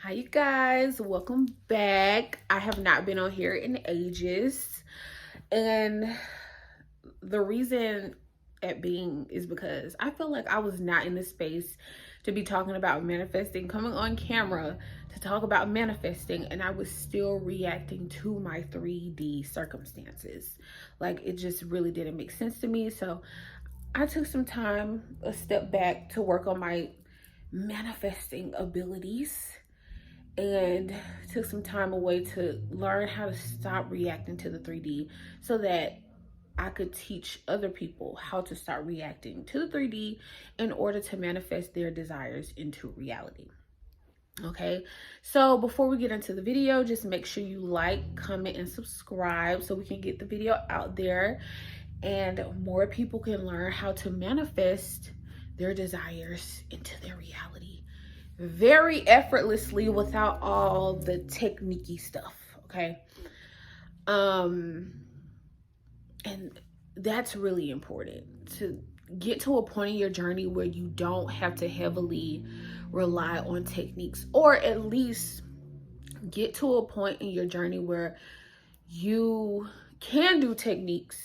Hi you guys, welcome back. I have not been on here in ages, and the reason at being is because I feel like I was not in the space to be talking about manifesting, coming on camera to talk about manifesting, and I was still reacting to my 3D circumstances. Like, it just really didn't make sense to me. So I took some time, a step back, to work on my manifesting abilities and took some time away to learn how to stop reacting to the 3D so that I could teach other people how to start reacting to the 3D in order to manifest their desires into reality. Okay, so before we get into the video, just make sure you like, comment, and subscribe so we can get the video out there and more people can learn how to manifest their desires into their reality very effortlessly without all the techniquey stuff. Okay, and that's really important, to get to a point in your journey where you don't have to heavily rely on techniques, or at least get to a point in your journey where you can do techniques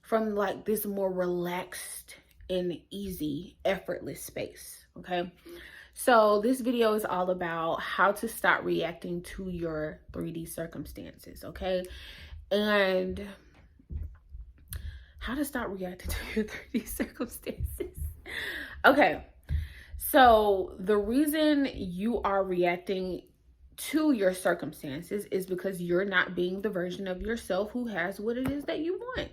from like this more relaxed and easy, effortless space. Okay, so this video is all about how to stop reacting to your 3D circumstances. Okay, and how to stop reacting to your 3D circumstances. Okay, so the reason you are reacting to your circumstances is because you're not being the version of yourself who has what it is that you want.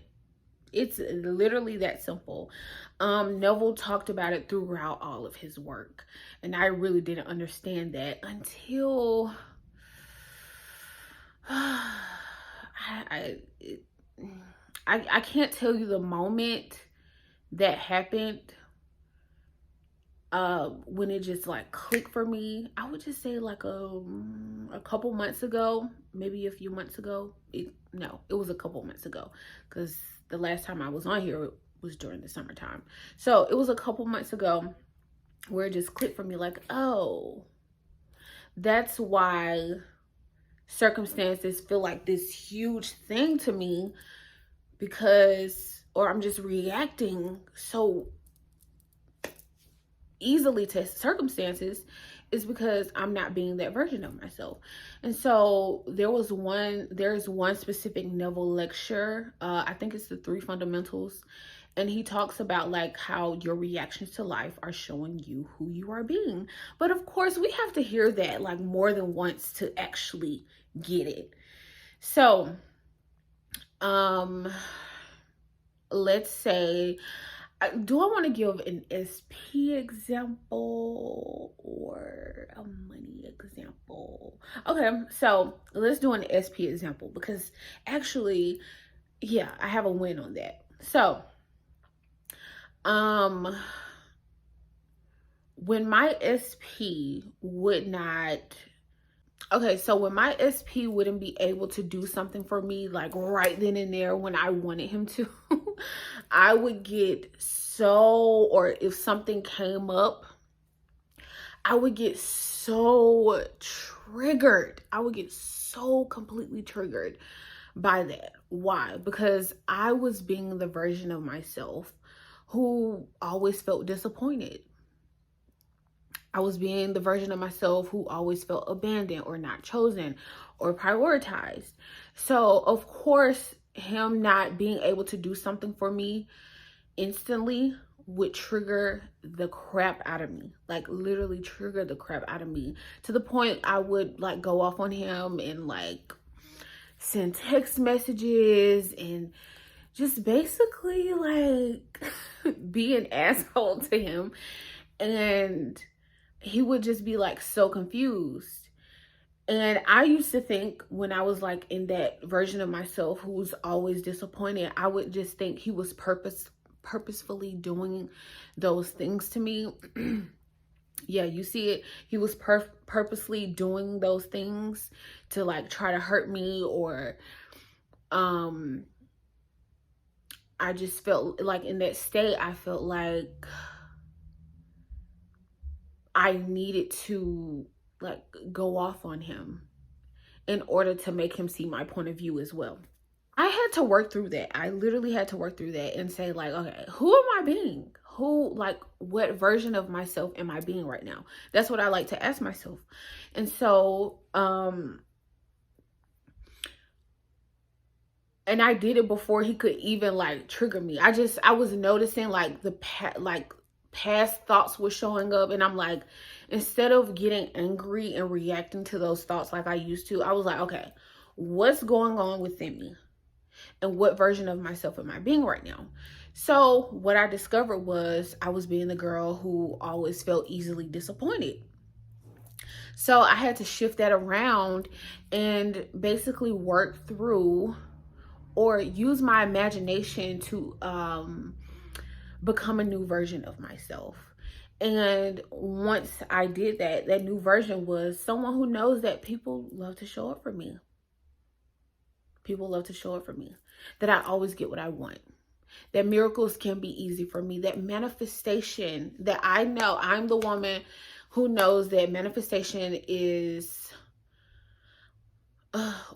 It's literally that simple. Neville talked about it throughout all of his work, and I really didn't understand that until I can't tell you the moment that happened when it just like clicked for me. I would just say like a couple months ago, maybe a few months ago. It was a couple months ago, because the last time I was on here was during the summertime. So it was a couple months ago where it just clicked for me, like, oh, that's why circumstances feel like this huge thing to me, because, or I'm just reacting so easily to circumstances, is because I'm not being that version of myself. And so there's one specific Neville lecture, I think it's the 3 fundamentals, and he talks about like how your reactions to life are showing you who you are being. But of course we have to hear that like more than once to actually get it. So let's say, do I want to give an SP example or a money example? Okay, so let's do an SP example, because actually, yeah, I have a win on that. So, when my SP would not, okay, so when my SP wouldn't be able to do something for me like right then and there when I wanted him to, I would get so, or if something came up, I would get so triggered. I would get so completely triggered by that. Why? Because I was being the version of myself who always felt disappointed. I was being the version of myself who always felt abandoned or not chosen or prioritized. So, of course, him not being able to do something for me instantly would trigger the crap out of me. Like, literally trigger the crap out of me, to the point I would like go off on him and like send text messages and just basically like be an asshole to him. And he would just be like so confused. And I used to think, when I was like in that version of myself who was always disappointed, I would just think he was purposefully doing those things to me. Yeah, you see it. He was purposely doing those things to like try to hurt me, or I just felt like in that state, I felt like I needed to like go off on him in order to make him see my point of view as well. I had to work through that. I literally had to work through that and say, like, okay, who am I being? Who, like, what version of myself am I being right now? That's what I like to ask myself. And so, and I did it before he could even like trigger me. I was noticing like past thoughts were showing up, and I'm like, instead of getting angry and reacting to those thoughts like I used to, I was like, okay, what's going on within me? And what version of myself am I being right now? So what I discovered was I was being the girl who always felt easily disappointed. So I had to shift that around and basically work through or use my imagination to become a new version of myself. And once I did that, that new version was someone who knows that people love to show up for me. People love to show up for me. That I always get what I want. That miracles can be easy for me. That manifestation, that I know I'm the woman who knows that manifestation is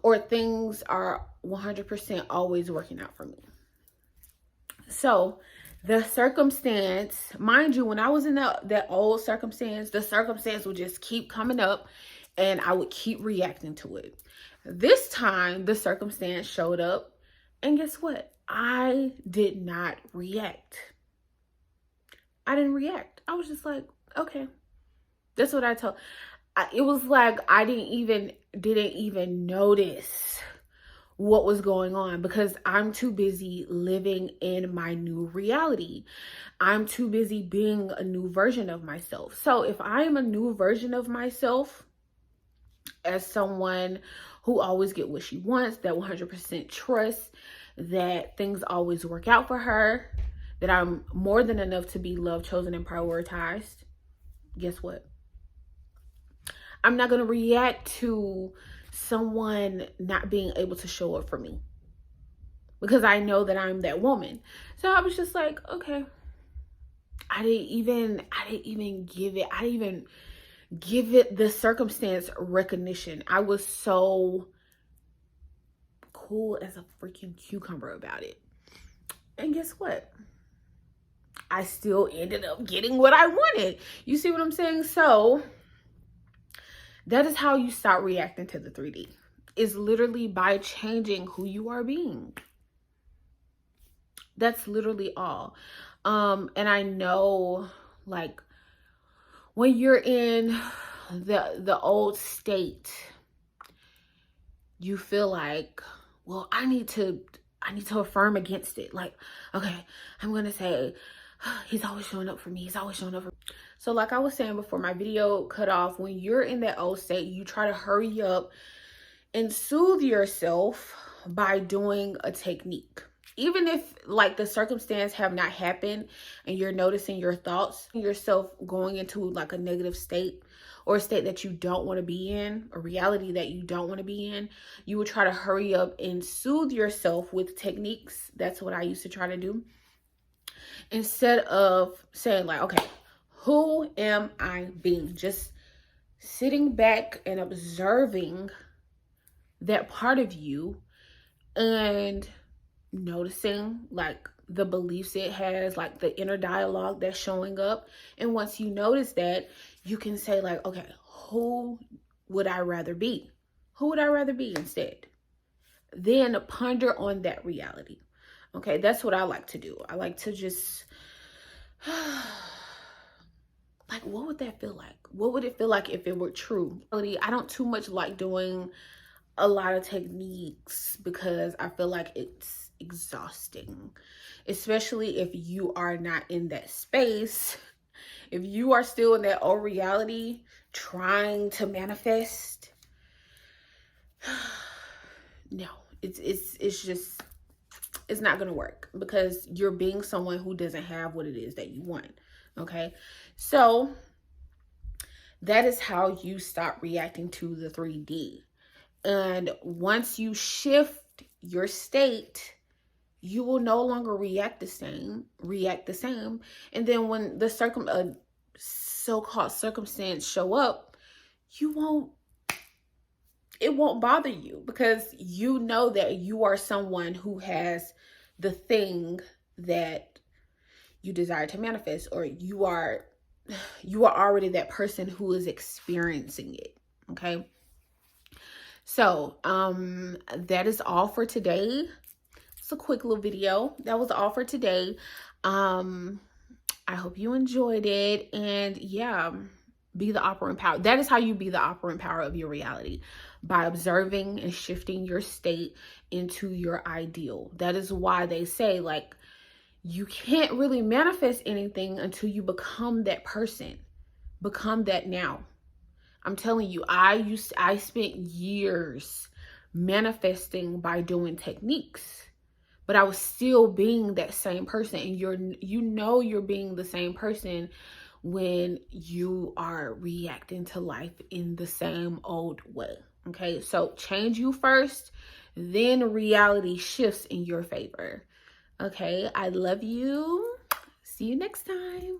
or things are 100% always working out for me. So the circumstance, mind you, when I was in that old circumstance, the circumstance would just keep coming up and I would keep reacting to it. This time the circumstance showed up, and guess what? I did not react. I didn't react. I was just like, okay. That's what I told. It was like I didn't even notice what was going on because I'm too busy living in my new reality. I'm too busy being a new version of myself. So if I am a new version of myself as someone who always get what she wants, that 100% trusts that things always work out for her, that I'm more than enough to be loved, chosen, and prioritized, guess what? I'm not going to react to someone not being able to show up for me because I know that I'm that woman. So I was just like, okay. I didn't even give it the circumstance recognition. I was so cool as a freaking cucumber about it. And guess what? I still ended up getting what I wanted. You see what I'm saying? So that is how you start reacting to the 3D. It's literally by changing who you are being. That's literally all. And I know, like, when you're in the old state, you feel like, well, I need to affirm against it. Like, okay, I'm gonna say, he's always showing up for me. He's always showing up for me. So like I was saying before my video cut off, when you're in that old state, you try to hurry up and soothe yourself by doing a technique. Even if like the circumstance have not happened and you're noticing your thoughts, yourself going into like a negative state or a state that you don't want to be in, a reality that you don't want to be in, you would try to hurry up and soothe yourself with techniques. That's what I used to try to do. Instead of saying like, okay, who am I being? Just sitting back and observing that part of you and noticing like the beliefs it has, like the inner dialogue that's showing up. And once you notice that, you can say like, okay, who would I rather be? Who would I rather be instead? Then ponder on that reality. Okay, that's what I like to do. I like to just like, what would that feel like? What would it feel like if it were true? I don't too much like doing a lot of techniques because I feel like it's exhausting, especially if you are not in that space. If you are still in that old reality trying to manifest, no, it's just, it's not gonna work because you're being someone who doesn't have what it is that you want. Okay, so that is how you stop reacting to the 3D. And once you shift your state, you will no longer react the same. And then when the so-called circumstance show up, it won't bother you, because you know that you are someone who has the thing that you desire to manifest, or you are already that person who is experiencing it. Okay. So, that is all for today. It's a quick little video. That was all for today. I hope you enjoyed it. And yeah, be the operant power. That is how you be the operant power of your reality, by observing and shifting your state into your ideal. That is why they say, like, you can't really manifest anything until you become that person. Become that now. I'm telling you, I spent years manifesting by doing techniques, but I was still being that same person. And you're being the same person when you are reacting to life in the same old way. Okay, so change you first, then reality shifts in your favor. Okay, I love you. See you next time.